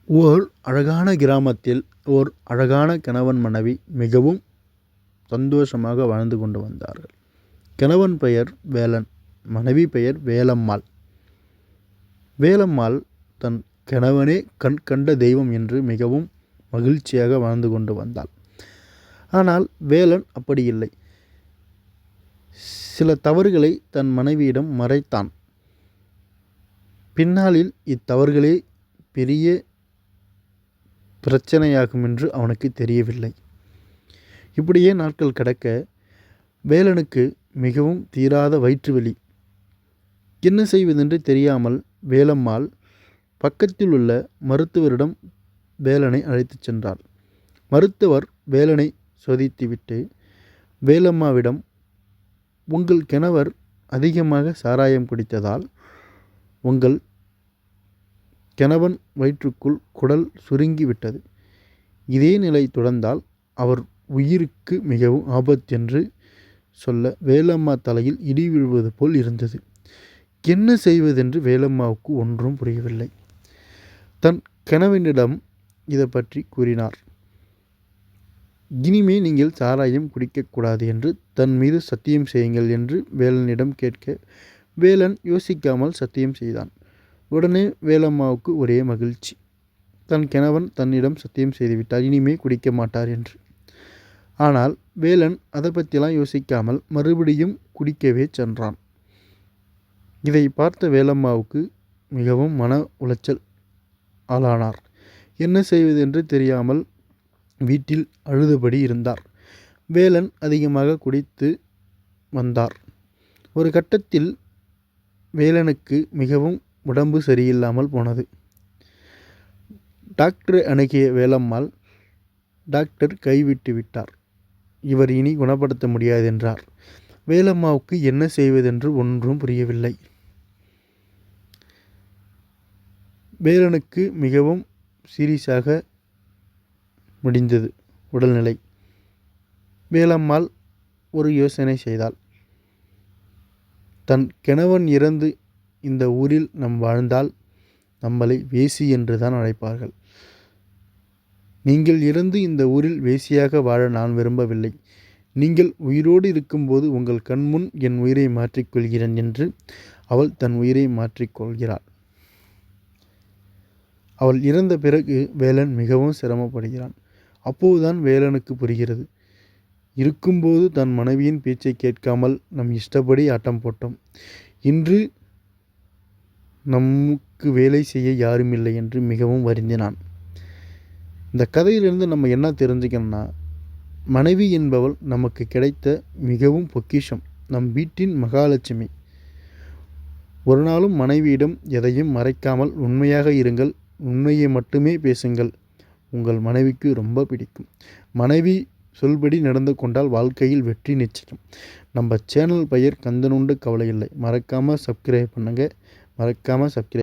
ஓர் அழகான கிராமத்தில் ஓர் அழகான கணவன் மனைவி மிகவும் சந்தோஷமாக வாழ்ந்து கொண்டு வந்தார்கள். கணவன் பெயர் வேலன், மனைவி பெயர் வேலம்மாள். வேலம்மாள் தன் கணவனே கண் கண்ட தெய்வம் என்று மிகவும் மகிழ்ச்சியாக வாழ்ந்து கொண்டு வந்தாள். ஆனால் வேலன் அப்படி இல்லை. சில தவறுகளை தன் மனைவியிடம் மறைத்தான். பின்னாளில் இத்தவறுகளே பெரிய பிரச்சனையாகும் என்று அவனுக்கு தெரியவில்லை. இப்படியே நாட்கள் கடக்க வேலனுக்கு மிகவும் தீராத வயிற்று வலி. என்ன செய்வதென்று தெரியாமல் வேலம்மாள் பக்கத்தில் உள்ள மருத்துவரிடம் வேலனை அழைத்துச் சென்றாள். மருத்துவர் வேலனை சோதித்துவிட்டு வேலம்மாவிடம், உங்கள் கணவர் அதிகமாக சாராயம் குடித்ததால் உங்கள் கணவன் வயிற்றுக்குள் குடல் சுருங்கிவிட்டது. இதே நிலை தொடர்ந்தால் அவர் உயிருக்கு மிகவும் ஆபத்தென்று சொல்ல வேலம்மா தலையில் இடி விழுவது போல் இருந்தது. என்ன செய்வதென்று வேலம்மாவுக்கு ஒன்றும் புரியவில்லை. தன் கணவனிடம் இதை பற்றி கூறினார். இனிமே நீங்கள் சாராயம் குடிக்கக்கூடாது என்று தன் மீது சத்தியம் செய்யுங்கள் என்று வேலனிடம் கேட்க வேலன் யோசிக்காமல் சத்தியம் செய்தான். உடனே வேலம்மாவுக்கு ஒரே மகிழ்ச்சி. தன் கணவன் தன்னிடம் சத்தியம் செய்துவிட்டார், இனிமே குடிக்க மாட்டார் என்று. ஆனால் வேலன் அதை பற்றிலாம் யோசிக்காமல் மறுபடியும் குடிக்கவே சென்றான். இதை பார்த்த வேலம்மாவுக்கு மிகவும் மன உளைச்சல் ஆளானார். என்ன செய்வது என்று தெரியாமல் வீட்டில் அழுதபடி இருந்தார். வேலன் அதிகமாக குடித்து வந்தார். ஒரு கட்டத்தில் வேலனுக்கு மிகவும் உடம்பு சரியில்லாமல் போனது. டாக்டரை அணுகிய வேலம்மாள், டாக்டர் கைவிட்டு விட்டார், இவர் இனி குணப்படுத்த முடியாது என்றார். வேலம்மாவுக்கு என்ன செய்வதென்று ஒன்றும் புரியவில்லை. வேலனுக்கு மிகவும் சீரியஸாக முடிந்தது உடல்நிலை. வேலம்மாள் ஒரு யோசனை செய்தாள். தன் கணவன் இறந்து இந்த ஊரில் நாம் வாழ்ந்தால் நம்மளை வேசி என்று தான் அழைப்பார்கள். நீங்கள் இறந்து இந்த ஊரில் வேசியாக வாழ நான் விரும்பவில்லை. நீங்கள் உயிரோடு இருக்கும்போது உங்கள் கண்முன் என் உயிரை மாற்றிக்கொள்கிறேன் என்று அவள் தன் உயிரை மாற்றிக்கொள்கிறாள். அவள் இறந்த பிறகு வேலன் மிகவும் சிரமப்படுகிறான். அப்போதுதான் வேலனுக்கு புரிகிறது, இருக்கும்போது தன் மனைவியின் பேச்சை கேட்காமல் நம் இஷ்டப்படி ஆட்டம் போட்டோம். இன்று நமக்கு வேலை செய்ய யாரும் இல்லை என்று மிகவும் வருந்தினான். இந்த கதையிலிருந்து நம்ம என்ன தெரிஞ்சுக்கணும்னா, மனைவி என்பவள் நமக்கு கிடைத்த மிகவும் பொக்கிஷம், நம் வீட்டின் மகாலட்சுமி. ஒரு நாளும் மனைவியிடம் எதையும் மறைக்காமல் உண்மையாக இருங்கள், உண்மையை மட்டுமே பேசுங்கள். உங்கள் மனைவிக்கு ரொம்ப பிடிக்கும். மனைவி சொல்படி நடந்து கொண்டால் வாழ்க்கையில் வெற்றி நிச்சயம். நம்ம சேனல் பெயர் கந்தனுண்டு கவலை இல்லை. மறக்காமல் சப்ஸ்கிரைப் பண்ணுங்கள். மறக்காமல் சப்ஸ்கிரைப்